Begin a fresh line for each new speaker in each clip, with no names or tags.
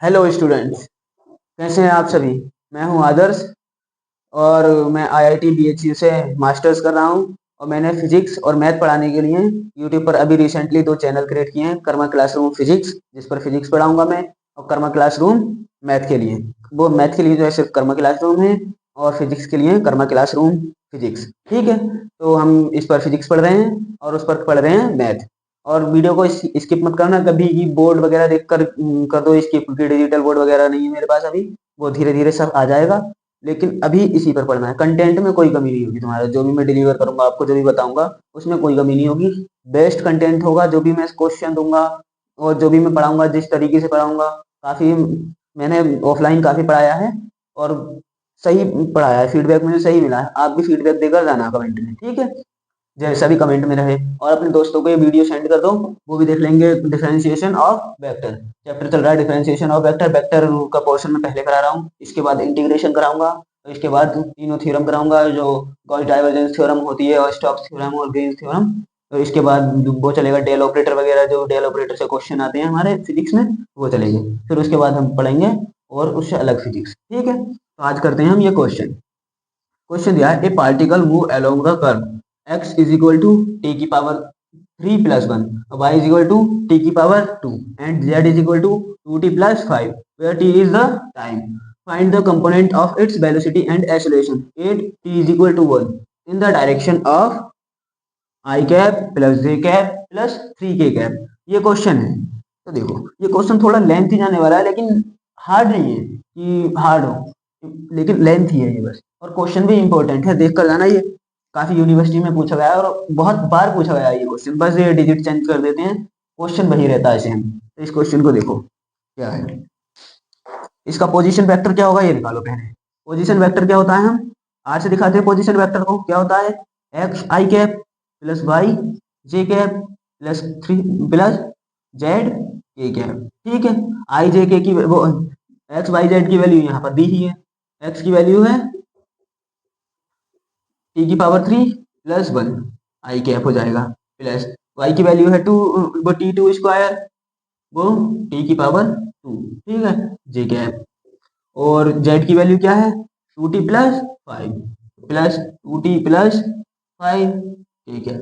Hello students, कैसे हैं आप सभी। मैं हूं आदर्श और मैं आईआईटी बीएचयू से मास्टर्स कर रहा हूं। और मैंने फिजिक्स और मैथ पढ़ाने के लिए यूट्यूब पर अभी रिसेंटली 2 चैनल क्रिएट किए हैं। कर्मा क्लासरूम फिजिक्स, जिस पर फिजिक्स पढ़ाऊंगा मैं, और कर्मा क्लासरूम मैथ के लिए। वो मैथ के लिए जो है सिर्फ कर्मा क्लासरूम है, और फिजिक्स के लिए कर्मा क्लासरूम फिजिक्स। ठीक है, तो हम इस पर फिजिक्स पढ़ रहे हैं और उस पर पढ़ रहे हैं मैथ। और वीडियो को स्किप मत करना कभी, कि बोर्ड वगैरह देख कर कर दो स्किप, क्योंकि डिजिटल बोर्ड वगैरह नहीं है मेरे पास अभी। वो धीरे धीरे सब आ जाएगा, लेकिन अभी इसी पर पढ़ना है। कंटेंट में कोई कमी नहीं होगी तुम्हारा, जो भी मैं डिलीवर करूंगा आपको, जो भी बताऊंगा उसमें कोई कमी नहीं होगी। बेस्ट कंटेंट होगा, जो भी मैं क्वेश्चन दूंगा और जो भी मैं पढ़ाऊंगा, जिस तरीके से पढ़ाऊंगा। काफ़ी मैंने ऑफलाइन काफ़ी पढ़ाया है और सही पढ़ाया है, फीडबैक मुझे सही मिला है। आप भी फीडबैक देकर जाना कमेंट में, ठीक है। जैसा भी कमेंट में रहे, और अपने दोस्तों को ये वीडियो सेंड कर दो, वो भी देख लेंगे। डिफरेंशिएशन ऑफ वेक्टर चैप्टर चल रहा है। डिफरेंशिएशन ऑफ वेक्टर, वेक्टर का पोर्शन में पहले करा रहा हूँ, इसके बाद इंटीग्रेशन कराऊंगा, और इसके बाद तीनों थ्योरम कराऊंगा, जो गॉस डाइवर्जेंस थ्योरम होती है, और स्टोक्स थ्योरम और ग्रीन्स थ्योरम। तो इसके बाद वो चलेगा डेल ऑपरेटर वगैरह, जो डेल ऑपरेटर से क्वेश्चन आते हैं हमारे फिजिक्स में, वो चलेंगे। फिर उसके बाद हम पढ़ेंगे और उससे अलग फिजिक्स। ठीक है, तो आज करते हैं हम ये क्वेश्चन। क्वेश्चन दिया है, a particle move along the curve x is equal to t की power 3 plus 1, y is equal to t की power 2, and z is equal to 2t plus 5, where t is the time. Find the component of its velocity and acceleration at t is equal to 1 in the direction of i cap plus j cap plus 3k cap. ये question है। तो देखो, ये question थोड़ा lengthy जाने वाला है, लेकिन हार्ड नहीं है कि हार्ड हो, लेकिन लेंथ ही है ये बस। और क्वेश्चन भी इंपॉर्टेंट है, देख कर जाना। ये काफी यूनिवर्सिटी में पूछा गया है और बहुत बार पूछा गया है ये क्वेश्चन। बस ये डिजिट चेंज कर देते हैं, क्वेश्चन वही रहता है सेम। तो इस क्वेश्चन को देखो क्या है। इसका पोजीशन वेक्टर क्या होगा, ये निकालो पहले। पोजीशन वेक्टर क्या होता है, हम आज से दिखाते हैं। पोजीशन वेक्टर को क्या होता है, एक्स आई कैप प्लस वाई जे कैप प्लस 3 प्लस जेड के कैप। ठीक है, आई जे के की वो एक्स वाई जेड की वैल्यू यहाँ पर दी ही है। एक्स की वैल्यू है टी की पावर 3 प्लस 1, आई कैप हो जाएगा, प्लस वाई की वैल्यू है 2, वो टी टू स्क्वायर, वो टी की पावर 2। ठीक है, जे कैप। और जेड की वैल्यू क्या है, 2t plus 5 plus 2t plus 5। ठीक है,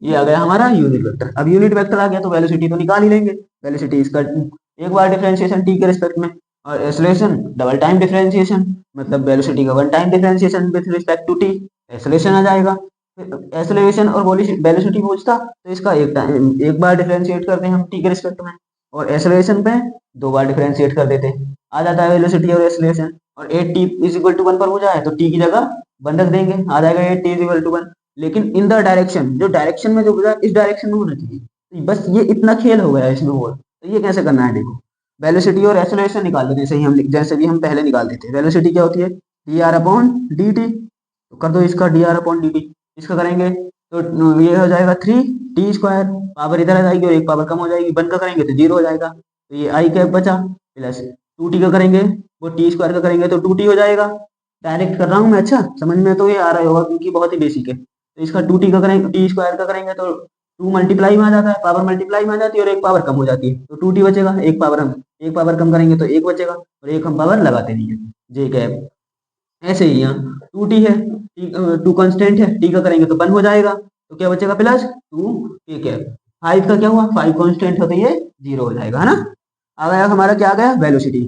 ये आ गया हमारा यूनिट वेक्टर। अब यूनिट वेक्टर आ गया तो वेलोसिटी तो निकाल ही लेंगे। वेलोसिटी इसका एक बार डिफरेंशिएशन टी के रिस्पेक्ट में, और एक्सेलरेशन डबल टाइम डिफरेंशिएशन, मतलब वेलोसिटी का one time differentiation with respect to t, acceleration आ जाएगा। एक्सेलरेशन और वेलोसिटी पूछता तो इसका एक बार डिफरेंशिएट करते हैं हम टी के रिस्पेक्ट में, और एक्सेलरेशन पे 2 बार डिफरेंशिएट कर देते हैं, आ जाता है वेलोसिटी और एक्सेलरेशन। और 8t इज इक्वल टू 1 पर हो जाए तो t की जगह 1 रख देंगे, आ जाएगा 8t इज इक्वल टू 1। लेकिन इन द डायरेक्शन, जो डायरेक्शन में जो बचा इस डायरेक्शन में होना चाहिए। तो बस ये इतना खेल हो गया है इसमें। और तो ये कैसे करना है, देखो। वेलोसिटी और एक्सेलरेशन निकाल देते हैं, जैसे भी हम पहले निकाल देते हैं। वेलोसिटी क्या होती है, D r upon d T. तो कर दो इसका D r upon d T. इसका करेंगे तो ये हो जाएगा 3t स्क्वायर, पावर इधर आ जाएगी और एक पावर कम हो जाएगी। 1 का करेंगे तो 0 हो जाएगा, तो ये आई कैप बचा, प्लस 2t का करेंगे, वो टी स्क्वायर का करेंगे तो 2t हो जाएगा। डायरेक्ट कर रहा हूँ मैं, अच्छा समझ में तो ये आ रहा होगा क्योंकि बहुत ही बेसिक है। तो इसका 2t का करेंगे, टी स्क्वायर का करेंगे तो 2 मल्टीप्लाई में आ जाता है, पावर मल्टीप्लाई में आ जाती है, और एक पावर कम हो जाती है तो 2t बचेगा। एक पावर कम करेंगे तो एक बचेगा, और एक हम पावर लगाते नहीं है, जे कैप। ऐसे ही यहाँ 2t है, टू कांस्टेंट है, टी का करेंगे तो 1 हो जाएगा, तो क्या बचेगा प्लस 2 के। 5 का क्या हुआ, 5 कांस्टेंट हो तो ये 0 हो जाएगा, है ना। आ गया हमारा, क्या आ गया, वेलोसिटी।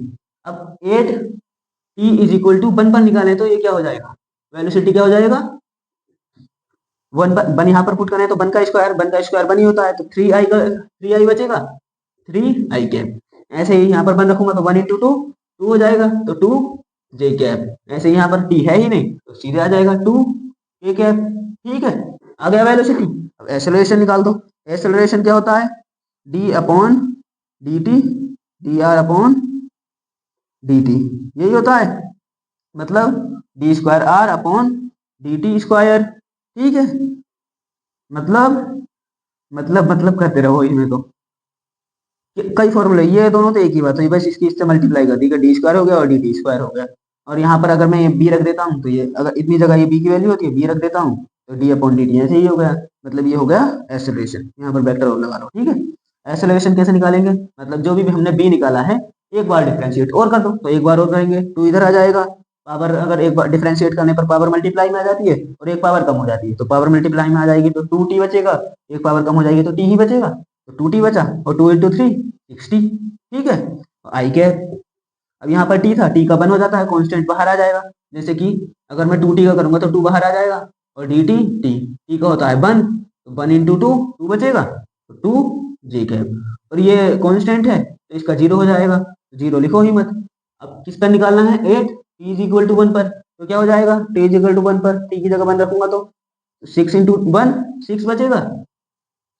अब 8t इज इक्वल टू 1 पर निकालें तो ये क्या हो जाएगा, वेलोसिटी क्या हो जाएगा, 1 यहाँ पर पुट करें तो 1 का स्क्वायर 1 ही होता है, तो 3i बचेगा, 3i कैप। ऐसे ही यहाँ पर 1 रखूंगा तो 1 इंटू 2 2 हो जाएगा, तो 2 जे कैप। ऐसे यहाँ पर टी है ही नहीं तो सीधे आ जाएगा 2 के कैप। ठीक है, आ गया वेलोसिटी। अब एक्सेलरेशन निकाल दो। एक्सेलरेशन क्या होता है, d upon d t, d r upon d t, यही होता है। मतलब d square r upon d t square. ठीक है, मतलब मतलब करते रहो इसमें तो। कई फॉर्मूले, ये दोनों तो एक ही बात है, बस इसकी इससे मल्टीप्लाई कर दी, डी स्क्वायर हो गया और डी टी स्क्वायर हो गया। और यहाँ पर अगर मैं बी रख देता हूँ तो ये, अगर इतनी जगह ये बी की वैल्यू होती है, बी रख देता हूँ तो डी अपॉन डी टी, ऐसे ही हो गया। मतलब ये हो गया एक्सेलरेशन। यहाँ पर वेक्टर और लगा लो। ठीक है, एक्सेलरेशन कैसे निकालेंगे, मतलब जो भी हमने बी निकाला है एक बार डिफ्रेंशिएट और कर दो तो एक बार और करेंगे, 2 इधर आ जाएगा। पावर अगर एक बार डिफ्रेंशिएट करने पर पावर मल्टीप्लाई में आ जाती है और एक पावर कम हो जाती है, तो पावर मल्टीप्लाई में आ जाएगी तो 2t बचेगा, एक पावर कम हो जाएगी तो t ही बचेगा, तो 2t बचा और 2 इंटू 3 60। ठीक है, आई कैप, अब यहाँ पर t था, t का 1 हो जाता है, कांस्टेंट बाहर आ जाएगा। जैसे कि अगर मैं 2t का करूंगा तो 2 बाहर आ जाएगा और dt t का होता है 1, तो 1 इंटू 2 2 बचेगा, तो 2 जी कैप, और ये कांस्टेंट है तो इसका 0 हो जाएगा, तो 0 लिखो ही मत। अब किस पर निकालना है, 8 t इज इक्वल टू 1 पर, तो क्या हो जाएगा, t इज इक्वल टू 1 पर t की जगह 1 रखूंगा तो 6 इंटू 1 6 बचेगा,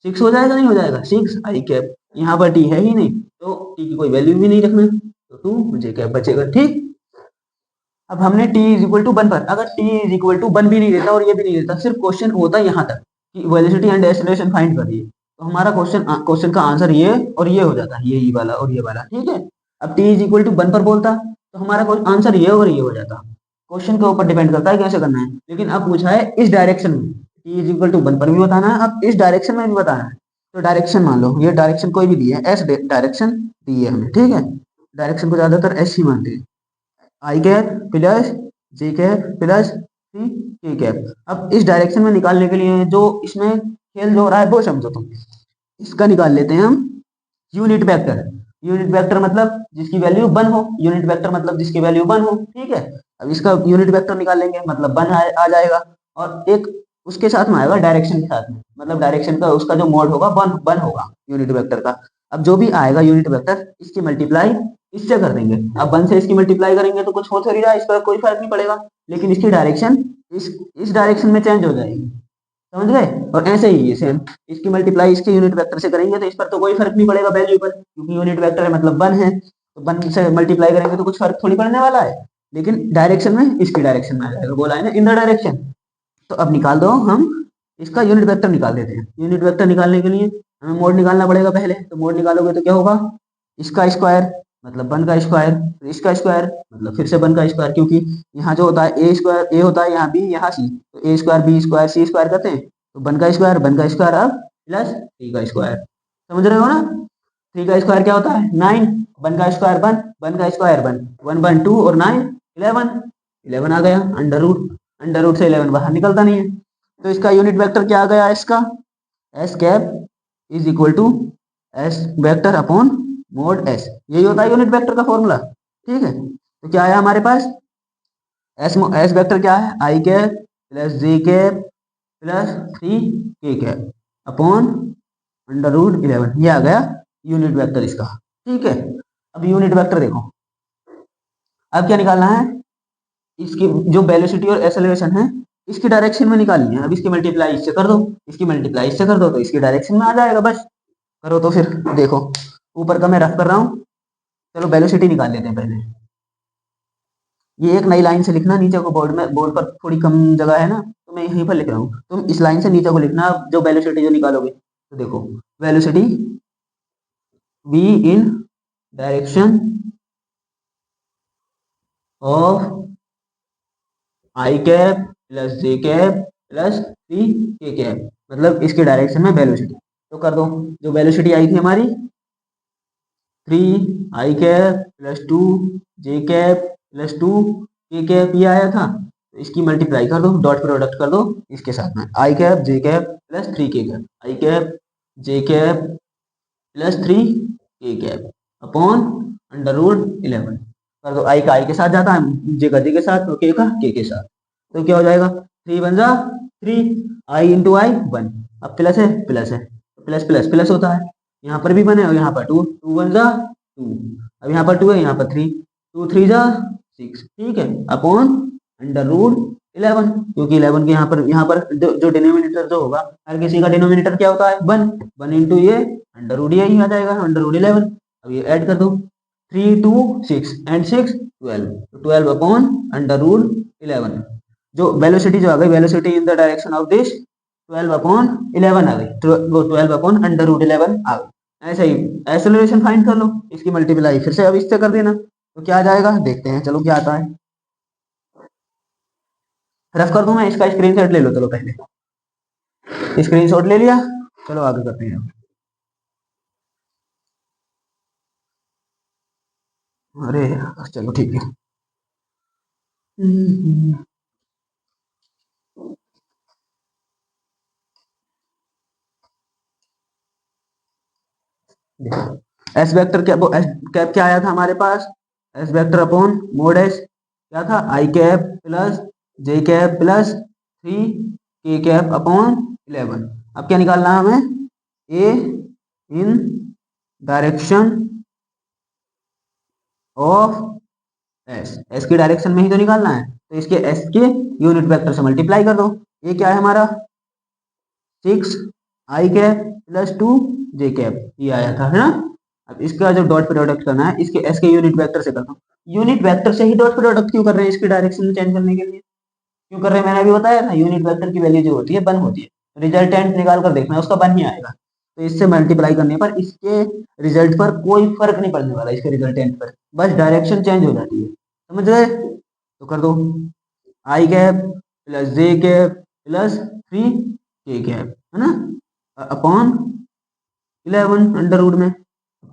6 हो जाएगा नहीं हो जाएगा, 6 आई कैप, यहाँ पर t है ही नहीं तो t की कोई वैल्यू भी नहीं रखना, तो 2 जे कैप बचेगा। ठीक, अब हमने t इज इक्वल टू 1 पर, अगर t इज इक्वल टू 1 भी नहीं देता और ये भी नहीं देता, सिर्फ क्वेश्चन होता यहाँ तक कि वेलोसिटी एंड एक्सेलरेशन फाइंड करिए, तो हमारा क्वेश्चन का आंसर ये और ये हो जाता है, ये वाला और ये वाला। ठीक है, अब t इज इक्वल टू 1 पर बोलता तो हमारा आंसर ये और ये हो जाता। क्वेश्चन के ऊपर डिपेंड करता है कैसे करना है, लेकिन अब पूछा है इस डायरेक्शन में, t इज इक्वल टू 1 पर भी बताना है, अब इस डायरेक्शन में भी बताना है। तो डायरेक्शन मान लो, ये डायरेक्शन कोई भी दी है, एस डायरेक्शन दी है हमें। ठीक है, डायरेक्शन को ज्यादातर एस ही मानते हैं, आई cap plus j cap plus सी के कैप। अब इस डायरेक्शन में निकालने के लिए जो इसमें खेल जो हो रहा है वो समझो तुम, इसका निकाल लेते हैं हम यूनिट वेक्टर। यूनिट वेक्टर मतलब जिसकी वैल्यू 1 हो, यूनिट वेक्टर मतलब जिसकी वैल्यू 1 हो। ठीक है, अब इसका यूनिट वेक्टर निकाल लेंगे, मतलब 1 आ जाएगा, और एक उसके साथ में आएगा डायरेक्शन के साथ में, मतलब डायरेक्शन का उसका जो मोड होगा 1 होगा यूनिट वेक्टर का। अब जो भी आएगा यूनिट वेक्टर इसकी मल्टीप्लाई इससे कर देंगे, अब 1 से इसकी मल्टीप्लाई करेंगे तो कुछ हो थोड़ी रहा है, इस पर कोई फर्क नहीं पड़ेगा, लेकिन इसकी डायरेक्शन इस डायरेक्शन में चेंज हो जाएगी, समझ गए। और ऐसे ही ये सेम, इसकी मल्टीप्लाई इसके यूनिट वेक्टर से करेंगे तो इस पर तो कोई फर्क नहीं पड़ेगा वैल्यू पर, क्योंकि यूनिट वेक्टर है मतलब 1 है, तो 1 से मल्टीप्लाई करेंगे तो कुछ फर्क थोड़ी पड़ने वाला है, लेकिन डायरेक्शन में इसकी डायरेक्शन में आ जाएगा, बोला है ना इन द डायरेक्शन। तो अब निकाल दो, हम इसका यूनिट वेक्टर निकाल देते हैं। यूनिट वेक्टर निकालने के लिए हमें मोड निकालना पड़ेगा पहले, तो मोड निकालोगे तो क्या होगा, इसका स्क्वायर मतलब 1 का स्क्वायर, फिर इसका स्क्वायर मतलब फिर से 1 का स्क्वायर, क्योंकि यहाँ जो होता है ए स्क्वायर, ए होता है यहाँ बी यहाँ सी, तो ए स्क्वायर बी स्क्वायर सी स्क्वायर करते हैं, तो 1 का स्क्वायर, 1 का स्क्वायर अब प्लस 3 का स्क्वायर, समझ रहे हो ना। 3 का स्क्वायर क्या होता है 9, 1 का स्क्वायर 1, 1 का स्क्वायर 1, 1 1 2 और 9 11, 11 आ गया, अंडर रूट से 11 बाहर निकलता नहीं है, तो इसका यूनिट वेक्टर क्या आ गया, इसका s cap is equal to s vector upon mod s, यही होता है यूनिट वेक्टर का फॉर्मूला। ठीक है, तो क्या है हमारे पास, एस वेक्टर क्या है, आई cap plus j cap plus 3 k cap upon under root 11, ये आ गया यूनिट वेक्टर इसका। ठीक है, अब यूनिट वेक्टर देखो, अब क्या निकालना है, इसकी जो वेलोसिटी और एक्सेलरेशन है इसकी डायरेक्शन में निकालनी है। अब इसकी मल्टीप्लाई इससे कर दो, इसकी मल्टीप्लाई इससे कर दो तो इसकी डायरेक्शन में आ जाएगा, बस करो तो फिर देखो, ऊपर का मैं रफ कर रहा हूँ, चलो वेलोसिटी निकाल लेते हैं पहले। ये एक नई लाइन से लिखना, नीचे को बोर्ड में, बोर्ड पर थोड़ी कम जगह है ना तो मैं यहीं पर लिख रहा हूँ, तुम इस लाइन से नीचे को लिखना जो वेलोसिटी जो निकालोगे। तो देखो velocity v in direction of i cap plus j cap plus 3 k cap, मतलब इसके डायरेक्शन में वेलोसिटी। तो कर दो, जो वेलोसिटी आई थी हमारी 3 आई कैप प्लस 2 जे कैप प्लस 2 के कैप, ये आया था, तो इसकी मल्टीप्लाई कर दो, डॉट प्रोडक्ट कर दो इसके साथ में, आई कैप जे कैप प्लस 3 के कैप, आई कैप जे cap plus 3 k cap upon under root 11 कर दो, आई का आई के साथ जाता है, जे का जे के साथ, और के का के साथ, तो क्या हो जाएगा 3 बन जा 3, आई इंटू आई 1, अब प्लस है प्लस प्लस प्लस होता है, यहाँ पर भी 1 है और यहाँ पर 2, 2 1 जा 2, अब यहाँ पर 2 है यहाँ पर 3, 2 3 जा 6, ठीक है, अपॉन अंडर रूट 11, क्योंकि 11 के यहाँ पर जो डिनोमिनेटर जो होगा, हर किसी का डिनोमिनेटर क्या होता है 1, 1 इंटू ये अंडर रूट ये ही आ जाएगा अंडर रूट 11। अब ये ऐड कर दो, 3 2 6 एंड 6 12, तो 12 अपॉन अंडर रूट 11, जो वेलोसिटी जो आ गई, velocity in the direction of this 12 upon 11 आ गई, तो वो 12 अपॉन अंडर रूट 11 आ गई। ऐसे ही एक्सेलरेशन फाइंड कर लो, इसकी मल्टीप्लाई फिर से अब इससे कर देना, तो क्या आ जाएगा देखते हैं, चलो क्या आता है, रफ कर दूं मैं, इसका स्क्रीनशॉट ले लो, चलो पहले स्क्रीनशॉट ले लिया, चलो आगे करते हैं। अरे यार, चलो ठीक है। एस वेक्टर क्या एस कैप क्या आया था हमारे पास? S vector upon mod s क्या था? I cap plus j cap plus 3 k cap upon 11। अब क्या निकालना है हमें? ए इन डायरेक्शन ऑफ एस की डायरेक्शन में ही तो निकालना है, तो इसके एस के यूनिट वेक्टर से मल्टीप्लाई कर दो। ये क्या है हमारा? 6 i cap plus 2 J cap, ये आया था, है ना? अब इसका जो डॉट प्रोडक्ट करना है इसके एस के यूनिट वेक्टर से करता हूँ। यूनिट वेक्टर से ही डॉट प्रोडक्ट क्यों कर रहे हैं? इसकी डायरेक्शन चेंज करने के लिए क्यों कर रहे हैं? मैंने अभी बताया था, यूनिट वेक्टर की वैल्यू जो होती है 1 होती है, रिजल्टेंट निकाल कर देखना है उसका 1 ही आएगा। तो इससे मल्टीप्लाई करने पर इसके रिजल्ट पर कोई फर्क नहीं पड़ने वाला, इसके रिजल्टेंट पर बस डायरेक्शन चेंज हो जाती है। समझ गए? तो कर दो आई cap plus j cap plus 3 k cap, है ना, अपॉन 11 अंडर रूट में।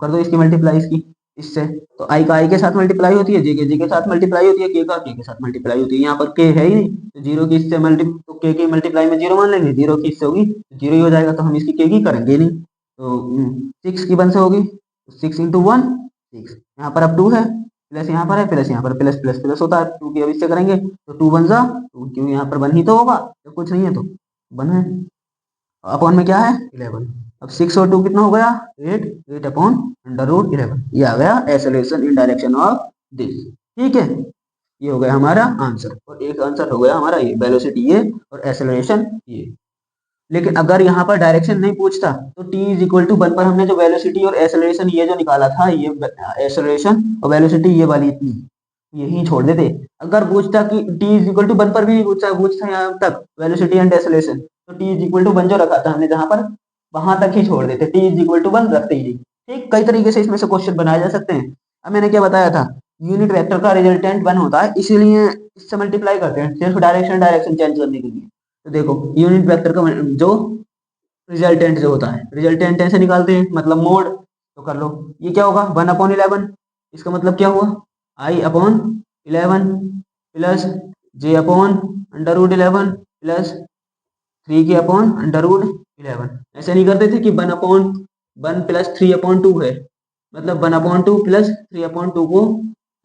कर दो इसकी मल्टीप्लाई इसकी इससे। तो आई का आई के साथ मल्टीप्लाई होती है, जे के साथ मल्टीप्लाई होती है, के के साथ मल्टीप्लाई होती है। यहाँ पर के है ही नहीं, तो जीरो की इससे मल्टी तो के की मल्टीप्लाई में जीरो मान लेंगे, जीरो की इससे होगी तो जीरो ही हो जाएगा, तो हम इसकी के की करेंगे नहीं। तो 6 की 1 से होगी, 6 × 1 6। यहाँ पर अब 2 है, प्लस यहाँ पर है, प्लस यहाँ पर प्लस प्लस प्लस होता है, 2 की अब इससे करेंगे तो 2 1 जा 2, क्यों यहाँ पर 1 ही तो होगा, तो कुछ नहीं है तो 1 है। अपॉन में क्या है? 11। अब 6 और 2 कितना हो गया? 8। 8 अपॉन अंडर रूट 11, ये आ गया acceleration in direction of this. ठीक है, ये हो गया हमारा आंसर, और एक आंसर हो गया हमारा ये वेलोसिटी ये और एक्सेलरेशन ये। लेकिन अगर यहाँ पर डायरेक्शन नहीं पूछता तो t इज इक्वल टू 1 पर हमने जो वेलोसिटी और एक्सेलरेशन ये जो निकाला था, ये एक्सेलरेशन और वेलोसिटी ये वाली थी, यही छोड़ देते। अगर पूछता कि t इज इक्वल टू 1 पर भी नहीं पूछता, पूछता यहाँ तक वेलोसिटी एंड एक्सेलरेशन, तो t इज इक्वल टू 1 जो रखा था हमने जहां पर, वहां तक ही छोड़ देते, t इज इक्वल टू 1 रखते ही नहीं। ठीक, कई तरीके से इसमें से क्वेश्चन बनाए जा सकते हैं। अब मैंने क्या बताया था, यूनिट वेक्टर का रिजल्टेंट 1 होता है, इसीलिए इससे मल्टीप्लाई करते हैं सिर्फ डायरेक्शन डायरेक्शन चेंज करने के लिए। तो देखो यूनिट वेक्टर का जो रिजल्टेंट जो होता है, रिजल्टेंट ऐसे निकालते हैं, मतलब मोड। तो कर लो, ये क्या होगा? 1/11। इसका मतलब क्या हुआ? i/11 plus j upon under root 11 plus 3 के अपॉन अंडर रूट 11। ऐसे नहीं करते थे कि 1/1 प्लस 3/2 है, मतलब 1/2 प्लस 3/2 को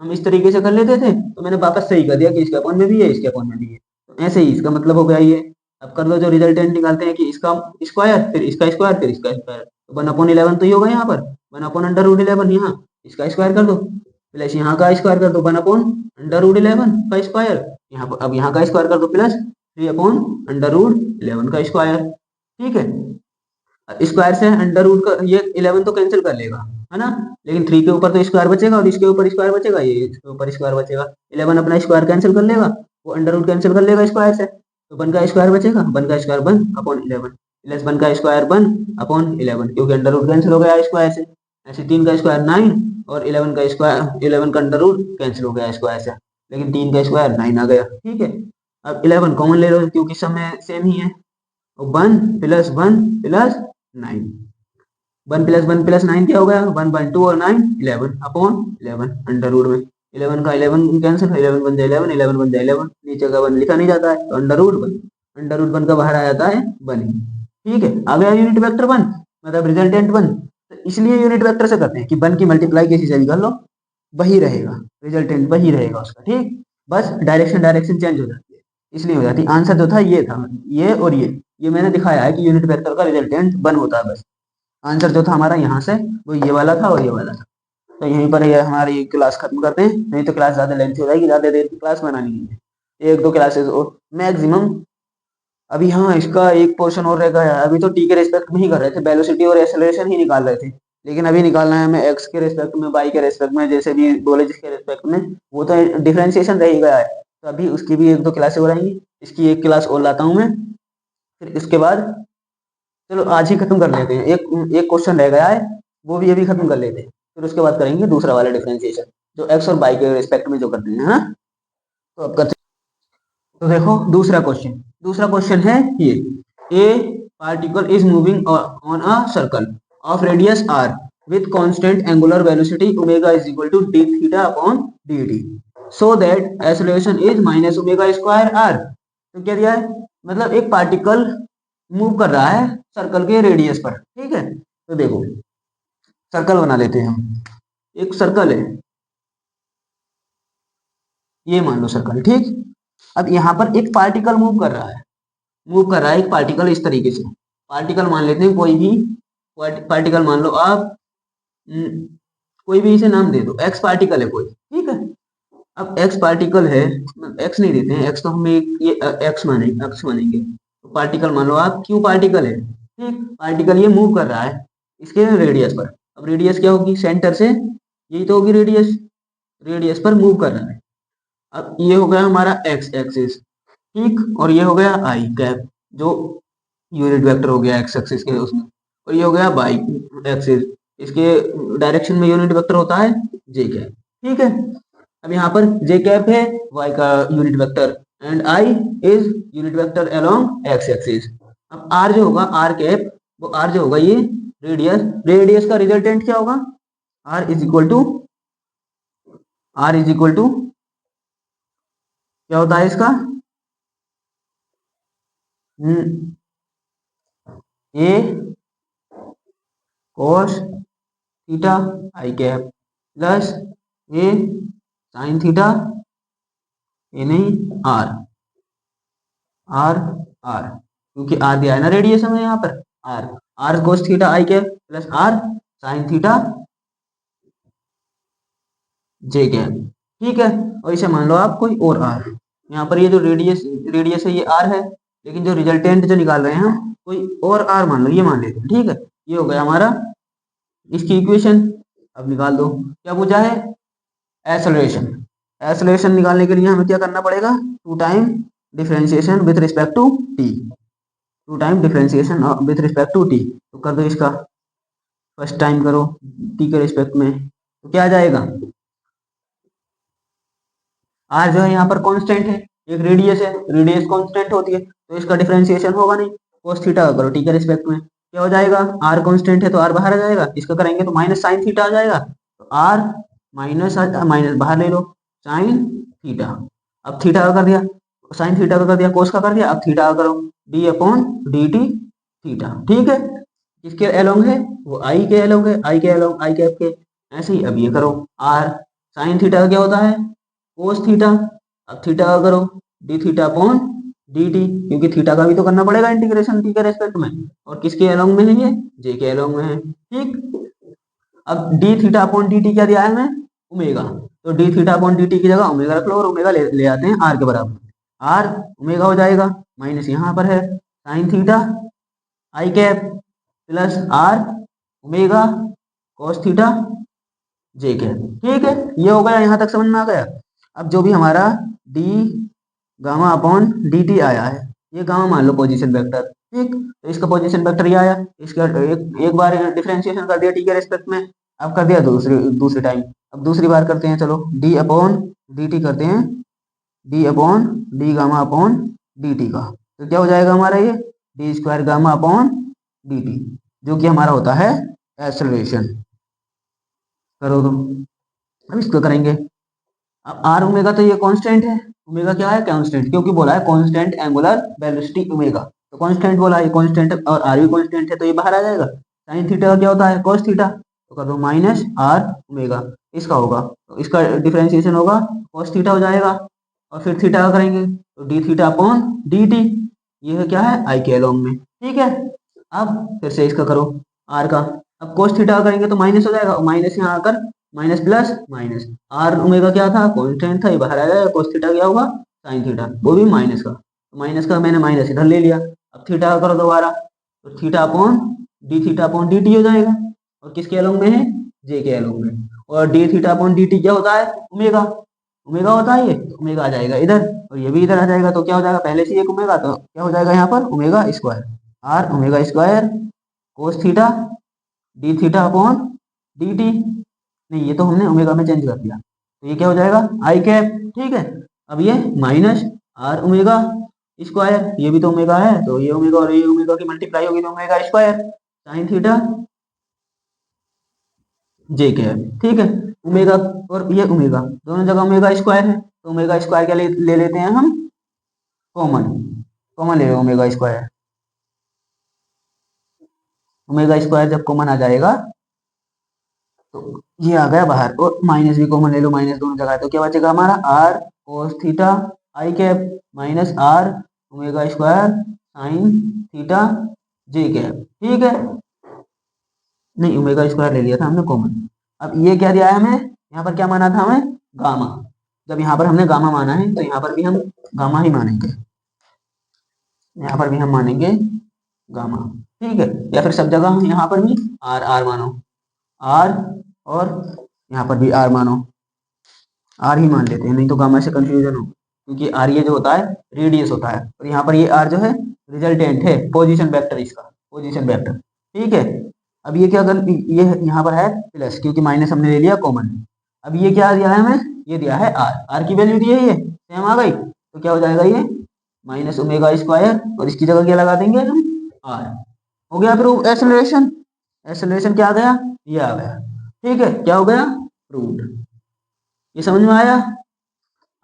हम इस तरीके से कर लेते थे, तो मैंने वापस सही कर दिया कि इसके अपॉन में भी है, इसके अपॉन में भी है। तो ऐसे ही इसका मतलब हो गया ये। अब कर दो, जो रिजल्टेंट निकालते हैं कि इसका स्क्वायर फिर इसका स्क्वायर फिर इसका स्क्वायर, तो 1/11 तो ये होगा यहाँ पर, 1/√11 यहाँ इसका स्क्वायर कर दो, प्लस यहाँ का स्क्वायर कर दो 1/√11 का स्क्वायर, यहाँ पर अब यहाँ का स्क्वायर कर दो प्लस 3/√11 का स्क्वायर। ठीक है, स्क्वायर से अंडर रूट का ये 11 तो कैंसिल कर लेगा, है ना, लेकिन 3 के ऊपर तो स्क्वायर बचेगा और इसके ऊपर स्क्वायर बचेगा, ये इसके ऊपर स्क्वायर बचेगा। 11 अपना स्क्वायर कैंसिल कर लेगा, वो अंडर रूट कैंसिल कर लेगा स्क्वायर से, तो 1 का स्क्वायर बचेगा, 1 का स्क्वायर 1/11 प्लस 1 का स्क्वायर 1/11, क्योंकि अंडर रूट कैंसिल हो गया स्क्वायर से। ऐसे 3 का स्क्वायर 9 और 11 का स्क्वायर 11 का अंडर रूट कैंसिल हो गया स्क्वायर से, लेकिन 3 का स्क्वायर 9 आ गया। ठीक है, अब 11 कॉमन ले लो क्योंकि सब में सेम ही है, 1 + 1 + 9, 1 + 1 + 9 क्या हो गया? 1/2 और 9 11/11 अंडर रूट में 11 का 11 कैंसिल, 11 बन जाए 11, 11 बन जाए 11, नीचे का 1 लिखा नहीं जाता है, तो अंडर रूट 1 का बाहर आ जाता है 1 ही। ठीक है, आ गया यूनिट वेक्टर 1, मतलब रिजल्टेंट 1। तो इसलिए यूनिट वेक्टर से करते हैं कि 1 की मल्टीप्लाई किसी से भी कर लो वही रहेगा, रिजल्टेंट वही रहेगा उसका। ठीक, बस डायरेक्शन डायरेक्शन चेंज हो जाती है, इसलिए हो जाती है। आंसर जो था ये था, ये और ये मैंने दिखाया है कि यूनिट वेक्टर का रिजल्टेंट 1 होता है बस। आंसर जो था हमारा यहाँ से वो ये वाला था और ये वाला था। तो यहीं पर ये हमारी क्लास खत्म करते हैं, नहीं तो क्लास ज़्यादा लेंथी हो जाएगी, ज़्यादा देर की क्लास बनानी है, 1-2 क्लासेस और मैक्सिमम। अभी हाँ, इसका एक पोर्शन और रह गया है, अभी तो टी के रिस्पेक्ट में ही कर रहे थे, वेलोसिटी और एक्सेलरेशन ही निकाल रहे थे, लेकिन अभी निकालना है हमें एक्स के रिस्पेक्ट में, वाई के रिस्पेक्ट में, जैसे भी बोले जिसके रिस्पेक्ट में, वो तो डिफ्रेंसिएशन रह ही गया है। तो अभी उसकी भी 1-2 क्लासें हो रहेंगी, इसकी एक क्लास और लाता हूँ मैं, फिर इसके बाद चलो आज ही खत्म कर लेते हैं, एक एक क्वेश्चन रह गया है, वो भी अभी खत्म कर लेते हैं, फिर उसके बाद करेंगे दूसरा वाला डिफरेंशिएशन, जो एक्स और वाई के रिस्पेक्ट में जो करते हैं। हाँ, तो अब करते तो देखो दूसरा क्वेश्चन है ये, a particle is moving on a circle of radius r with constant angular velocity omega is equal to d theta upon dt so that acceleration is minus omega square r। तो क्या दिया है, मतलब एक particle move कर रहा है circle के रेडियस पर, ठीक है। तो देखो सर्कल बना लेते हैं हम, एक सर्कल है, ये मान लो सर्कल, ठीक। अब यहाँ पर एक पार्टिकल मूव कर रहा है, एक पार्टिकल इस तरीके से, पार्टिकल मान लेते हैं कोई भी पार्टिकल मान लो आप, कोई भी इसे नाम दे दो, एक्स पार्टिकल है कोई, ठीक है। अब एक्स पार्टिकल है, एक्स नहीं देते हैं, एक्स तो हम ये एक्स मानेंगे, तो पार्टिकल मान लो आप क्यू पार्टिकल है, ठीक। पार्टिकल ये मूव कर रहा है इसके रेडियस पर। अब रेडियस क्या होगी, सेंटर से यही तो होगी रेडियस, रेडियस पर मूव कर रहा है। अब ये हो गया हमारा एक्स एक्सिस, ठीक, और ये हो गया आई कैप जो यूनिट वेक्टर हो गया एक्स एक्सिस के उसमें, और ये हो गया वाई एक्सिस, इसके डायरेक्शन में यूनिट वेक्टर होता है जे कैप, ठीक है। अब यहाँ पर जे कैप है वाई का unit vector and I is unit vector along x axis. अब आर जो होगा आर कैप, वो आर जो होगा ये रेडियस, रेडियस का रिजल्टेंट क्या होगा, आर इज इक्वल टू क्या होता है इसका, a cos theta i cap plus a sine theta, a नहीं आर, आर आर क्योंकि आर दिया है ना रेडियस में यहाँ पर, r r cos theta i cap plus r sine theta j cap, ठीक है। और इसे मान लो आप कोई और आर, यहाँ पर ये जो रेडियस है ये आर है, लेकिन जो रिजल्टेंट जो निकाल रहे हैं हम कोई और आर मान लो, ये मान लेते हैं, ठीक है। ये हो गया हमारा इसकी इक्वेशन। अब निकाल दो, क्या पूछा है, एक्सेलरेशन। एक्सेलरेशन निकालने के लिए हमें क्या करना पड़ेगा, two time differentiation with respect to t, two time differentiation with respect to t. तो कर दो इसका, फर्स्ट टाइम करो टी के रिस्पेक्ट में, तो क्या आ जाएगा, आर जो है यहाँ पर कांस्टेंट है, एक रेडियस है, रेडियस कांस्टेंट होती है तो इसका डिफरेंशिएशन होगा नहीं, cos थीटा करो टी के रिस्पेक्ट में, क्या हो जाएगा, आर कांस्टेंट है तो आर बाहर आ जाएगा, इसका करेंगे तो माइनस साइन थीटा आ जाएगा, तो आर माइनस माइनस बाहर ले लो साइन थीटा। अब थीटा का कर दिया, साइन थीटा का कर दिया, कोस का कर दिया, अब थीटा का करो D upon d T theta, ठीक है। किसके अलोंग है, वो आई के अलोंग है, आई के अलोंग आई कैप के। ऐसे ही अब ये करो, आर साइन थीटा का क्या होता है कोस थीटा, अब थीटा का करो D theta upon d T, क्योंकि थीटा का भी तो करना पड़ेगा इंटीग्रेशन टी के रेस्पेक्ट में, और किसके अलोंग में है ये, जे के अलोंग में है, ठीक। अब D theta upon d T क्या दिया है हमें, ओमेगा, तो D theta upon d T की जगह ओमेगा रख लो और ओमेगा ले आते हैं आर के बराबर, आर ओमेगा हो जाएगा, माइनस यहाँ पर है sine theta i cap plus r omega cos theta j cap, ठीक है। ये हो गया, यहाँ तक समझ में आ गया। अब जो भी हमारा D gamma upon d T आया है, ये गामा मान लो पोजीशन वेक्टर, ठीक, तो इसका पोजीशन वेक्टर ये आया, इसका एक बार डिफरेंशिएशन कर दिया टी के रेस्पेक्ट में, अब कर दिया दूसरी टाइम, अब दूसरी बार करते हैं, चलो डी अपॉन डी टी करते हैं, D upon D gamma upon d T का, तो क्या हो जाएगा हमारा ये D square gamma upon d T, जो कि हमारा होता है एक्सेलरेशन। करो तुम, अब इसको करेंगे। अब आर ओमेगा तो ये कांस्टेंट है, ओमेगा क्या है कांस्टेंट, क्योंकि बोला है कांस्टेंट एंगुलर वेलोसिटी ओमेगा, तो कांस्टेंट बोला है कांस्टेंट, और आर भी कांस्टेंट है तो ये बाहर आ जाएगा। साइन थीटा का क्या होता है cos थीटा, तो कर दो माइनस आर ओमेगा, इसका होगा तो इसका डिफरेंशिएशन होगा cos थीटा हो जाएगा, और फिर थीटा का करेंगे तो D theta upon d T, ये है क्या है आई के अलोंग में, ठीक है। अब फिर से इसका करो आर का, अब cos थीटा का करेंगे तो माइनस हो जाएगा, माइनस यहाँ आकर minus plus minus, r omega क्या था कांस्टेंट था, ये बाहर आ जाएगा, cos थीटा क्या होगा साइन थीटा, वो भी माइनस का, माइनस का मैंने माइनस इधर ले लिया। अब थीटा का करो दोबारा, तो थीटा अपॉन डी टी हो जाएगा, और किसके अलोंग में है जे के अलोंग में, और D theta upon d T क्या होता है ओमेगा, ओमेगा होता है ये, तो ओमेगा आ जाएगा इधर और ये भी इधर आ जाएगा, तो क्या हो जाएगा पहले से एक ओमेगा, तो क्या हो जाएगा यहाँ पर omega square, r omega square cos theta d theta upon d t, नहीं ये तो हमने ओमेगा में चेंज कर दिया, तो ये क्या हो जाएगा आई कैप, ठीक है। अब ये माइनस आर ओमेगा स्क्वायर, ये भी तो ओमेगा है, तो ये ओमेगा और ये ओमेगा की मल्टीप्लाई होगी तो omega square sine theta j cap, ठीक है। ओमेगा और ये ओमेगा दोनों जगह ओमेगा स्क्वायर है, तो ओमेगा स्क्वायर क्या ले लेते हैं हम, कॉमन। कॉमन ले लो ओमेगा स्क्वायर। ओमेगा स्क्वायर जब कॉमन आ जाएगा तो ये आ गया बाहर, और माइनस भी कॉमन ले लो, माइनस दोनों जगह है, तो क्या बचेगा हमारा r cos theta i cap minus r omega square sine theta j cap, ठीक है। नहीं, ओमेगा स्क्वायर ले लिया था हमने कॉमन। अब ये क्या दिया है हमें, यहाँ पर क्या माना था हमें, गामा। जब यहाँ पर हमने गामा माना है तो यहाँ पर भी हम गामा ही मानेंगे, यहाँ पर भी हम मानेंगे गामा, ठीक है। या फिर सब जगह हम यहाँ पर भी आर आर मानो, आर, और यहाँ पर भी आर मानो, आर ही मान लेते हैं, नहीं तो गामा से कंफ्यूजन हो, क्योंकि आर ये जो होता है रेडियस होता है, और यहाँ पर ये आर जो है रिजल्टेंट है, पोजीशन वेक्टर इसका, पोजीशन वेक्टर, ठीक है। अब ये क्या कर, ये यहाँ पर है प्लस, क्योंकि माइनस हमने ले लिया कॉमन। अब ये क्या दिया है हमें, ये दिया है आर, आर की वैल्यू दी है ये सेम आ गई, तो क्या हो जाएगा ये माइनस ओमेगा स्क्वायर, और इसकी जगह क्या लगा देंगे हम, आर। हो गया प्रूव एक्सेलरेशन, एक्सेलरेशन क्या आ गया, ये आ गया, ठीक है। क्या हो गया, प्रूव्ड। ये समझ में आया।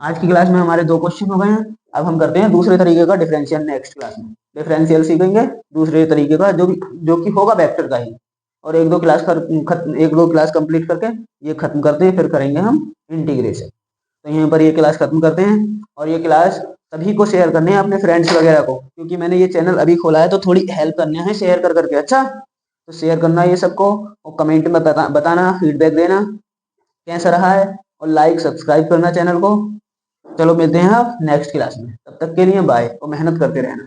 आज की क्लास में हमारे 2 क्वेश्चन हो गए हैं। अब हम करते हैं दूसरे तरीके का डिफरेंशियल नेक्स्ट क्लास में। डिफरेंशियल सीखेंगे दूसरे तरीके का, जो कि होगा वेक्टर का ही। और एक दो क्लास कंप्लीट करके ये खत्म करते हैं, फिर करेंगे हम इंटीग्रेशन। तो यहाँ पर ये क्लास खत्म करते हैं, और ये क्लास सभी को शेयर करने हैं अपने फ्रेंड्स वगैरह को, क्योंकि मैंने ये चैनल अभी खोला है तो थोड़ी हेल्प करनी है शेयर कर करके, अच्छा। तो शेयर करना ये सबको, और कमेंट में बताना, फीडबैक देना कैसा रहा है, और लाइक सब्सक्राइब करना चैनल को। चलो मिलते हैं आप नेक्स्ट क्लास में, तब तक के लिए बाय, और मेहनत करते रहना।